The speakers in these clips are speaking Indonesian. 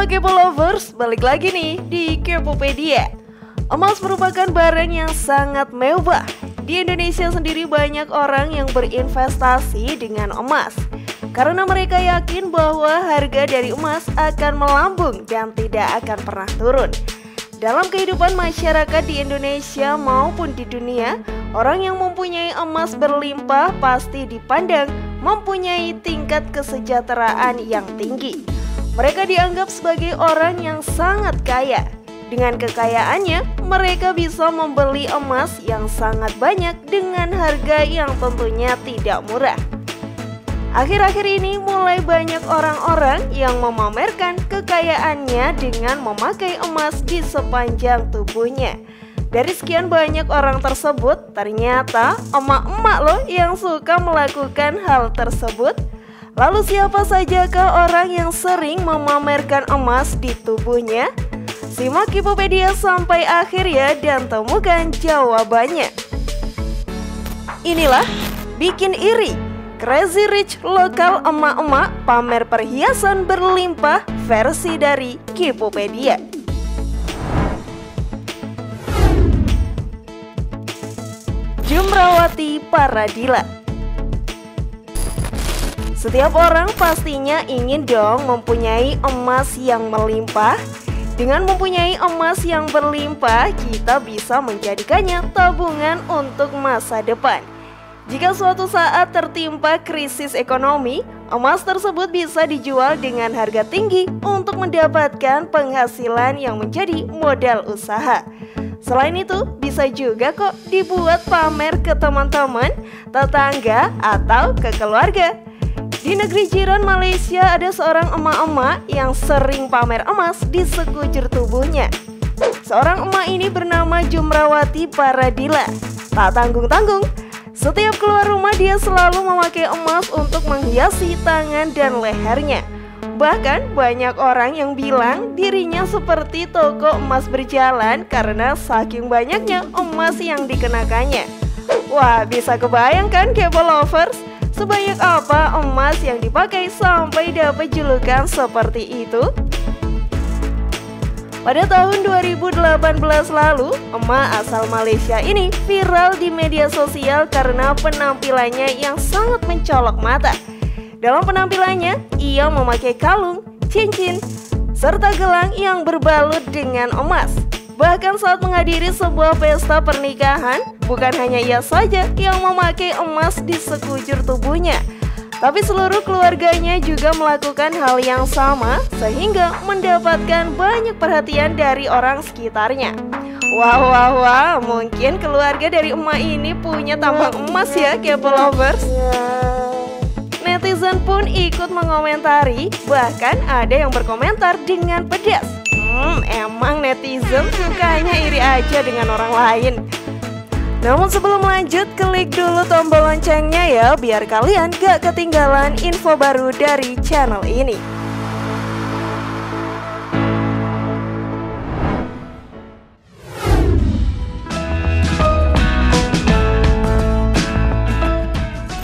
Halo Kepo Lovers, balik lagi nih di Kepopedia. Emas merupakan barang yang sangat mewah. Di Indonesia sendiri banyak orang yang berinvestasi dengan emas karena mereka yakin bahwa harga dari emas akan melambung dan tidak akan pernah turun. Dalam kehidupan masyarakat di Indonesia maupun di dunia, orang yang mempunyai emas berlimpah pasti dipandang mempunyai tingkat kesejahteraan yang tinggi. Mereka dianggap sebagai orang yang sangat kaya. Dengan kekayaannya, mereka bisa membeli emas yang sangat banyak dengan harga yang tentunya tidak murah. Akhir-akhir ini mulai banyak orang-orang yang memamerkan kekayaannya dengan memakai emas di sepanjang tubuhnya. Dari sekian banyak orang tersebut, ternyata emak-emak loh yang suka melakukan hal tersebut. Lalu siapa sajakah orang yang sering memamerkan emas di tubuhnya? Simak Kepopedia sampai akhir ya dan temukan jawabannya. Inilah bikin iri, Crazy Rich lokal emak-emak pamer perhiasan berlimpah versi dari Kepopedia. Jumrawati Paradila. Setiap orang pastinya ingin dong mempunyai emas yang melimpah. Dengan mempunyai emas yang berlimpah, kita bisa menjadikannya tabungan untuk masa depan. Jika suatu saat tertimpa krisis ekonomi, emas tersebut bisa dijual dengan harga tinggi untuk mendapatkan penghasilan yang menjadi modal usaha. Selain itu, bisa juga kok dibuat pamer ke teman-teman, tetangga, atau ke keluarga. Di negeri jiran Malaysia ada seorang emak-emak yang sering pamer emas di sekujur tubuhnya. Seorang emak ini bernama Jumrawati Paradila. Tak tanggung-tanggung, setiap keluar rumah dia selalu memakai emas untuk menghiasi tangan dan lehernya. Bahkan banyak orang yang bilang dirinya seperti toko emas berjalan karena saking banyaknya emas yang dikenakannya. Wah, bisa kebayangkan Kepo Lovers? Sebanyak apa emas yang dipakai sampai dapat julukan seperti itu? Pada tahun 2018 lalu, emak asal Malaysia ini viral di media sosial karena penampilannya yang sangat mencolok mata. Dalam penampilannya, ia memakai kalung, cincin, serta gelang yang berbalut dengan emas. Bahkan saat menghadiri sebuah pesta pernikahan, bukan hanya ia saja yang memakai emas di sekujur tubuhnya, tapi seluruh keluarganya juga melakukan hal yang sama sehingga mendapatkan banyak perhatian dari orang sekitarnya. Wah, mungkin keluarga dari emak ini punya tambang emas ya Kepo Lovers. Netizen pun ikut mengomentari, bahkan ada yang berkomentar dengan pedas. Emang netizen sukanya iri aja dengan orang lain. Namun sebelum lanjut, klik dulu tombol loncengnya ya, biar kalian gak ketinggalan info baru dari channel ini.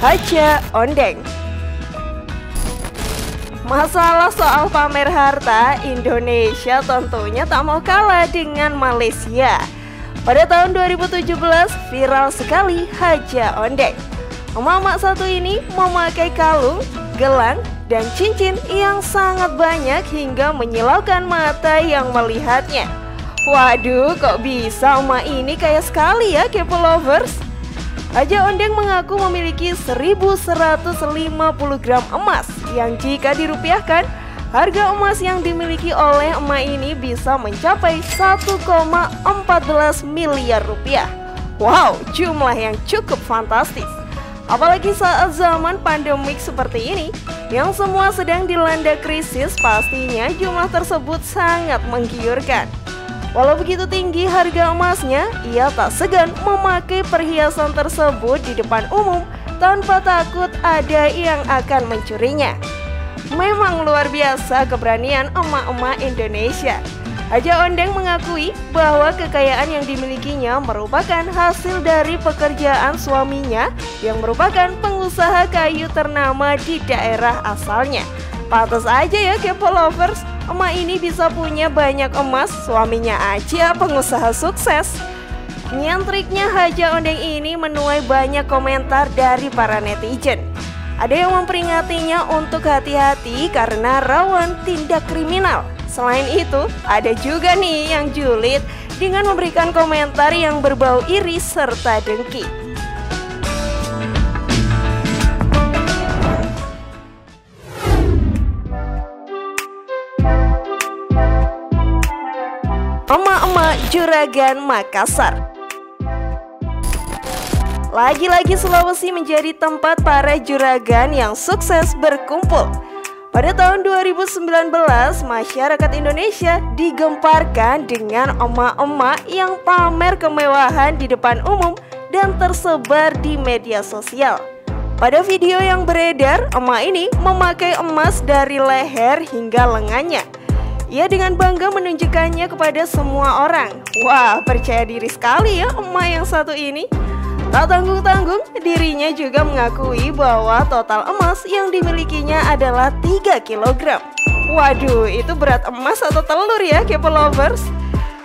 Haja Ondeng. Masalah soal pamer harta, Indonesia tentunya tak mau kalah dengan Malaysia. Pada tahun 2017 viral sekali Haja Ondeng. Emak-emak satu ini memakai kalung, gelang, dan cincin yang sangat banyak hingga menyilaukan mata yang melihatnya. Waduh, kok bisa emak ini kaya sekali ya Kepo Lovers? Haja Ondeng mengaku memiliki 1.150 gram emas yang jika dirupiahkan, harga emas yang dimiliki oleh emak ini bisa mencapai 1,14 miliar rupiah. Wow, jumlah yang cukup fantastis. Apalagi saat zaman pandemik seperti ini, yang semua sedang dilanda krisis, pastinya jumlah tersebut sangat menggiurkan. Walau begitu tinggi harga emasnya, ia tak segan memakai perhiasan tersebut di depan umum tanpa takut ada yang akan mencurinya. Memang luar biasa keberanian emak-emak Indonesia. Haja Ondeng mengakui bahwa kekayaan yang dimilikinya merupakan hasil dari pekerjaan suaminya yang merupakan pengusaha kayu ternama di daerah asalnya. Pantas aja ya Kepo Lovers, emak ini bisa punya banyak emas, suaminya aja pengusaha sukses. Nyantriknya Haja Ondeng ini menuai banyak komentar dari para netizen. Ada yang memperingatinya untuk hati-hati karena rawan tindak kriminal. Selain itu, ada juga nih yang julid dengan memberikan komentar yang berbau iri serta dengki. Emak-emak Juragan Makassar. Lagi-lagi Sulawesi menjadi tempat para juragan yang sukses berkumpul. Pada tahun 2019, masyarakat Indonesia digemparkan dengan emak-emak yang pamer kemewahan di depan umum dan tersebar di media sosial. Pada video yang beredar, emak ini memakai emas dari leher hingga lengannya. Ia dengan bangga menunjukkannya kepada semua orang. Wah, percaya diri sekali ya emak yang satu ini. Tak tanggung-tanggung, dirinya juga mengakui bahwa total emas yang dimilikinya adalah 3 kg. Waduh, itu berat emas atau telur ya, Kepo Lovers?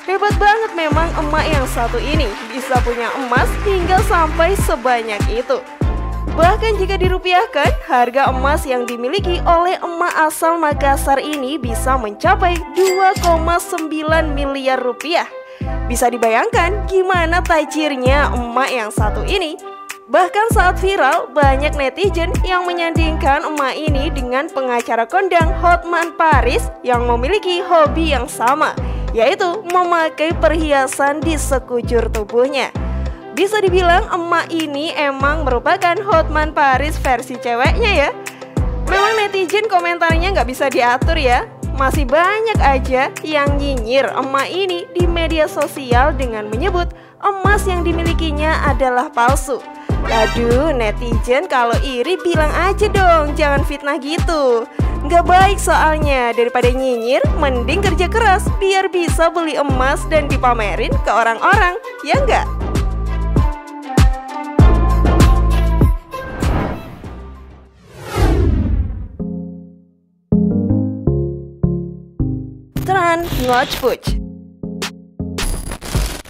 Hebat banget memang emak yang satu ini, bisa punya emas hingga sampai sebanyak itu. Bahkan jika dirupiahkan, harga emas yang dimiliki oleh emak asal Makassar ini bisa mencapai 2,9 miliar rupiah. Bisa dibayangkan gimana tajirnya emak yang satu ini. Bahkan saat viral, banyak netizen yang menyandingkan emak ini dengan pengacara kondang Hotman Paris yang memiliki hobi yang sama, yaitu memakai perhiasan di sekujur tubuhnya. Bisa dibilang emak ini emang merupakan Hotman Paris versi ceweknya ya. Memang netizen komentarnya nggak bisa diatur ya. Masih banyak aja yang nyinyir emak ini di media sosial dengan menyebut emas yang dimilikinya adalah palsu. Aduh, netizen kalau iri bilang aja dong, jangan fitnah gitu. Nggak baik soalnya, daripada nyinyir mending kerja keras biar bisa beli emas dan dipamerin ke orang-orang, ya nggak? Tran Ngojpuch.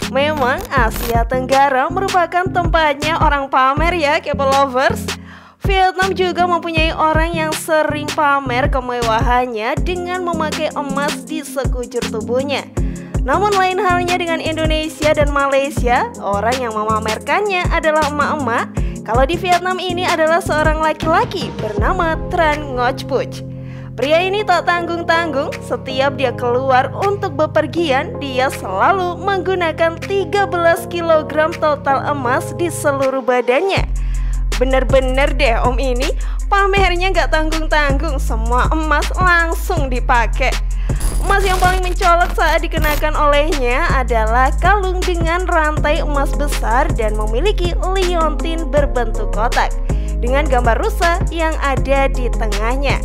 Memang Asia Tenggara merupakan tempatnya orang pamer ya, Kepo Lovers. Vietnam juga mempunyai orang yang sering pamer kemewahannya dengan memakai emas di sekujur tubuhnya. Namun lain halnya dengan Indonesia dan Malaysia, orang yang memamerkannya adalah emak-emak. Kalau di Vietnam ini adalah seorang laki-laki bernama Tran Ngojpuch. Pria ini tak tanggung-tanggung, setiap dia keluar untuk bepergian, dia selalu menggunakan 13 kg total emas di seluruh badannya. Bener-bener deh om ini, pamernya gak tanggung-tanggung, semua emas langsung dipakai. Emas yang paling mencolok saat dikenakan olehnya adalah kalung dengan rantai emas besar dan memiliki liontin berbentuk kotak dengan gambar rusa yang ada di tengahnya.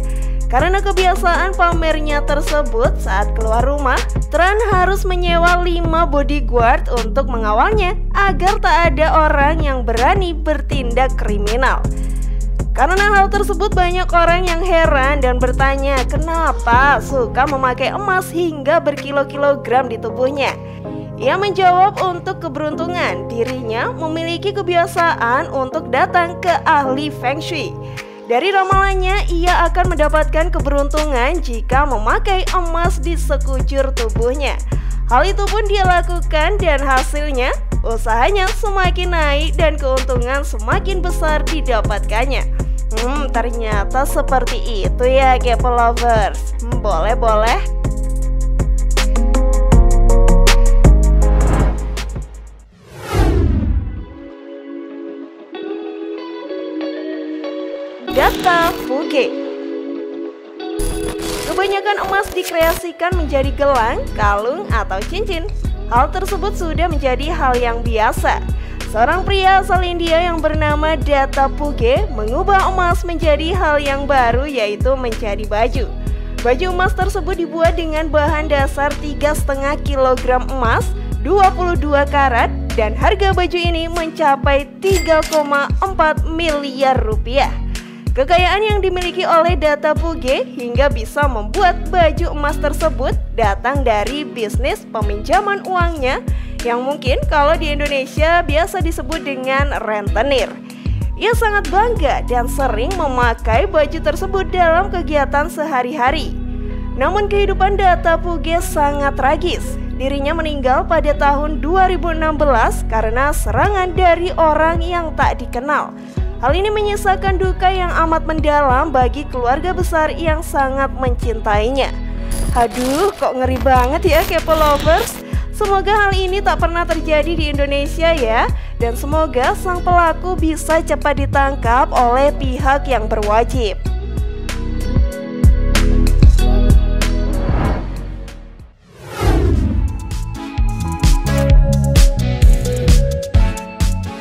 Karena kebiasaan pamernya tersebut, saat keluar rumah, Tran harus menyewa 5 bodyguard untuk mengawalnya agar tak ada orang yang berani bertindak kriminal. Karena hal tersebut banyak orang yang heran dan bertanya kenapa suka memakai emas hingga berkilo-kilogram di tubuhnya. Ia menjawab untuk keberuntungan, dirinya memiliki kebiasaan untuk datang ke ahli Feng Shui. Dari ramalannya, ia akan mendapatkan keberuntungan jika memakai emas di sekujur tubuhnya. Hal itu pun dia lakukan dan hasilnya, usahanya semakin naik dan keuntungan semakin besar didapatkannya. Ternyata seperti itu ya Kepo Lovers. Boleh. Data Fuge. Kebanyakan emas dikreasikan menjadi gelang, kalung, atau cincin. Hal tersebut sudah menjadi hal yang biasa. Seorang pria asal India yang bernama Data Fuge mengubah emas menjadi hal yang baru, yaitu menjadi baju. Baju emas tersebut dibuat dengan bahan dasar 3,5 kg emas, 22 karat, dan harga baju ini mencapai 3,4 miliar rupiah. Kekayaan yang dimiliki oleh Data Puge hingga bisa membuat baju emas tersebut datang dari bisnis peminjaman uangnya yang mungkin kalau di Indonesia biasa disebut dengan rentenir. Ia sangat bangga dan sering memakai baju tersebut dalam kegiatan sehari-hari. Namun kehidupan Data Puge sangat tragis. Dirinya meninggal pada tahun 2016 karena serangan dari orang yang tak dikenal. Hal ini menyisakan duka yang amat mendalam bagi keluarga besar yang sangat mencintainya. Aduh, kok ngeri banget ya Kepo Lovers. Semoga hal ini tak pernah terjadi di Indonesia ya. Dan semoga sang pelaku bisa cepat ditangkap oleh pihak yang berwajib.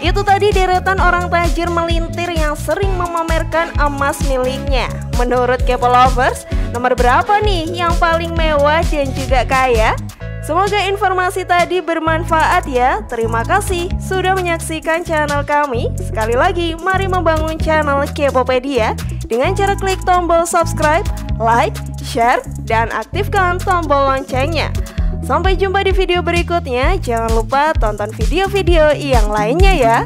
Itu tadi deretan orang tajir melintir yang sering memamerkan emas miliknya. Menurut Kepo Lovers, nomor berapa nih yang paling mewah dan juga kaya? Semoga informasi tadi bermanfaat ya. Terima kasih sudah menyaksikan channel kami. Sekali lagi, mari membangun channel Kepopedia dengan cara klik tombol subscribe, like, share, dan aktifkan tombol loncengnya. Sampai jumpa di video berikutnya. Jangan lupa tonton video-video yang lainnya ya.